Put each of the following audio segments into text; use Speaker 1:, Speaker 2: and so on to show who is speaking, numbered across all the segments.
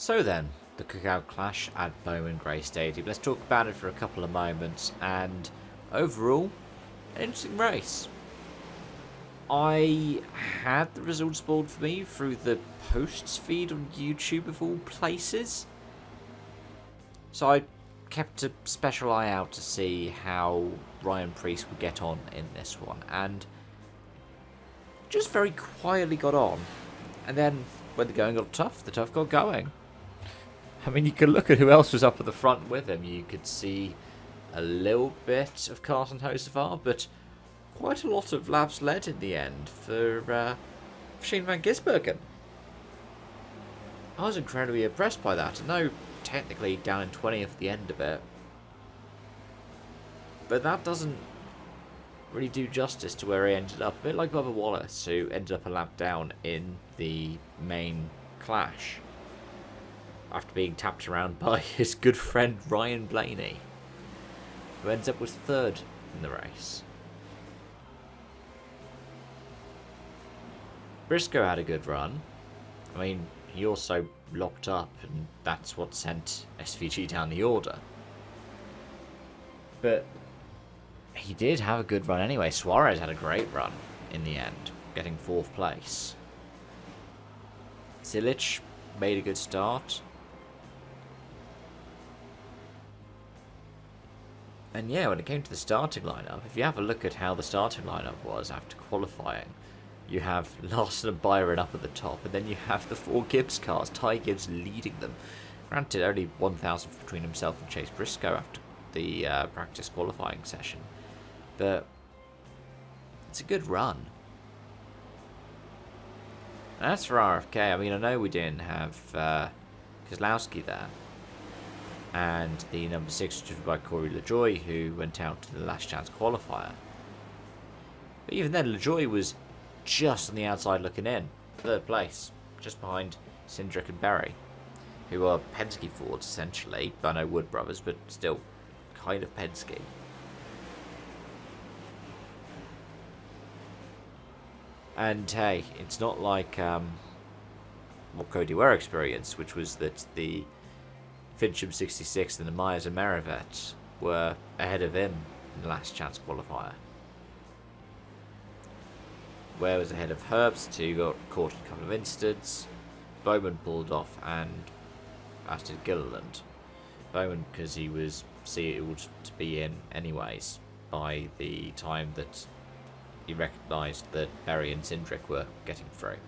Speaker 1: So then, the Cookout clash at Bowman Grey Stadium. Let's talk about it for a couple of moments. And overall, an interesting race. I had the results spoiled for me through the posts feed on YouTube of all places. So I kept a special eye out to see how Ryan Preece would get on in this one. And just very quietly got on. And then when the going got tough, the tough got going. I mean, you could look at who else was up at the front with him. You could see a little bit of Carson Hocevar, but quite a lot of laps led in the end for Shane van Gisbergen. I was incredibly impressed by that. I know technically down in 20th at the end of it, but that doesn't really do justice to where he ended up. A bit like Bubba Wallace, who ended up a lap down in the main clash after being tapped around by his good friend Ryan Blaney, who ends up with third in the race. Briscoe had a good run. I mean, he also locked up, and that's what sent SVG down the order. But he did have a good run anyway. Suarez had a great run in the end, getting 4th place. Zilich made a good start. And yeah, when it came to the starting lineup, if you have a look at how the starting lineup was after qualifying, you have Larson and Byron up at the top, and then you have the 4 Gibbs cars, Ty Gibbs leading them. Granted, only 1,000 between himself and Chase Briscoe after the practice qualifying session, but it's a good run. And as for RFK, I mean, I know we didn't have Kozlowski there, and the number 6 was driven by Corey LaJoy, who went out to the last chance qualifier. But even then, LaJoy was just on the outside looking in, 3rd place, just behind Cindric and Berry, who are Penske Fords essentially. I know Wood brothers, but still kind of Penske. And hey, it's not like what Cody Ware experienced, which was that the Fincham 66 and the Myers and Merivet were ahead of him in the last chance qualifier. Ware was ahead of Herbst, who got caught in a couple of incidents. Bowman pulled off, and as did Gilliland. Bowman because he was sealed to be in anyways by the time that he recognised that Berry and Cindric were getting through.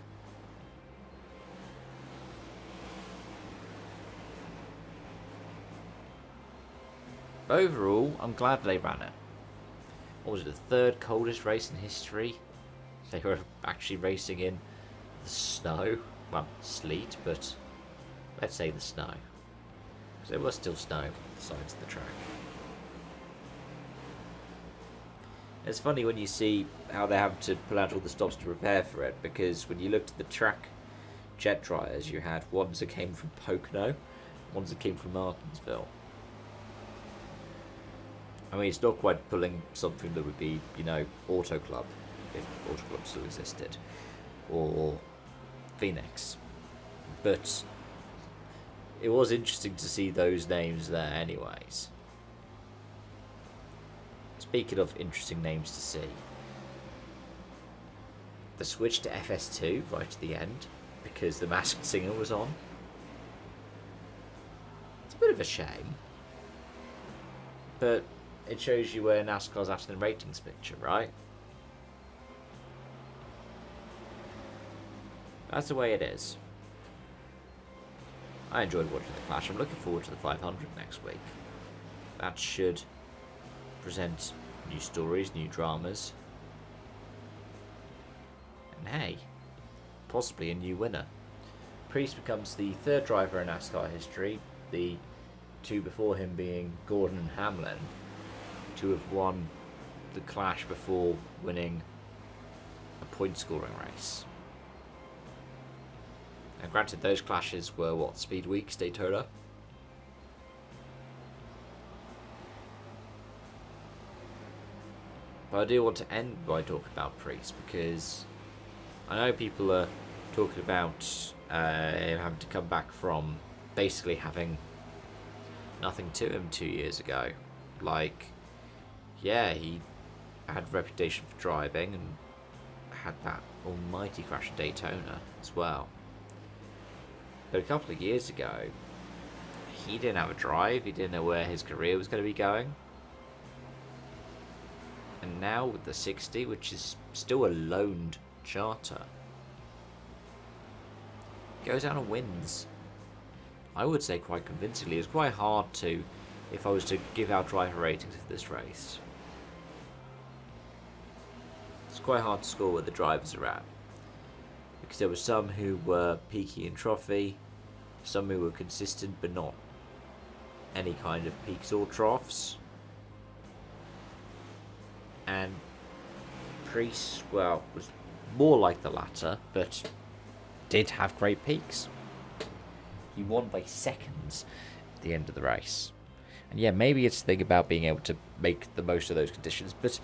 Speaker 1: Overall, I'm glad they ran it. What was it, the 3rd coldest race in history? They were actually racing in the snow. Well, sleet, but let's say the snow. Because there was still snow on the sides of the track. It's funny when you see how they have to pull out all the stops to prepare for it, because when you looked at the track jet dryers, you had ones that came from Pocono, ones that came from Martinsville. I mean, it's not quite pulling something that would be, you know, Auto Club, if Auto Club still existed, or Phoenix. But it was interesting to see those names there anyways. Speaking of interesting names to see, the switch to FS2 right at the end, because the Masked Singer was on. It's a bit of a shame, but it shows you where NASCAR's at in the ratings picture, right? That's the way it is. I enjoyed watching the clash. I'm looking forward to the 500 next week. That should present new stories, new dramas. And hey, possibly a new winner. Preece becomes the 3rd driver in NASCAR history, the 2 before him being Gordon and Hamlin, to have won the clash before winning a point scoring race. And granted, those clashes were what, Speed Weeks, Daytona? But I do want to end by talking about Preece, because I know people are talking about him having to come back from basically having nothing to him 2 years ago. Like, yeah, he had a reputation for driving and had that almighty crash at Daytona as well. But a couple of years ago, he didn't have a drive, he didn't know where his career was going to be going. And now with the 60, which is still a loaned charter, goes out and wins. I would say quite convincingly. It's quite hard to, if I was to give out driver ratings for this race. It's quite hard to score where the drivers are at. Because there were some who were peaky and trophy, some who were consistent but not any kind of peaks or troughs. And Priest, well, was more like the latter, but did have great peaks. He won by seconds at the end of the race. And yeah, maybe it's the thing about being able to make the most of those conditions, but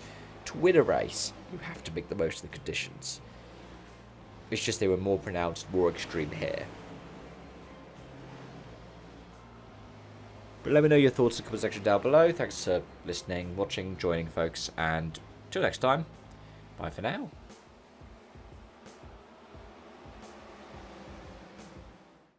Speaker 1: to win a race, you have to make the most of the conditions. It's just they were more pronounced, more extreme here. But let me know your thoughts in the comment section down below. Thanks for listening, watching, joining, folks, and till next time, bye for now.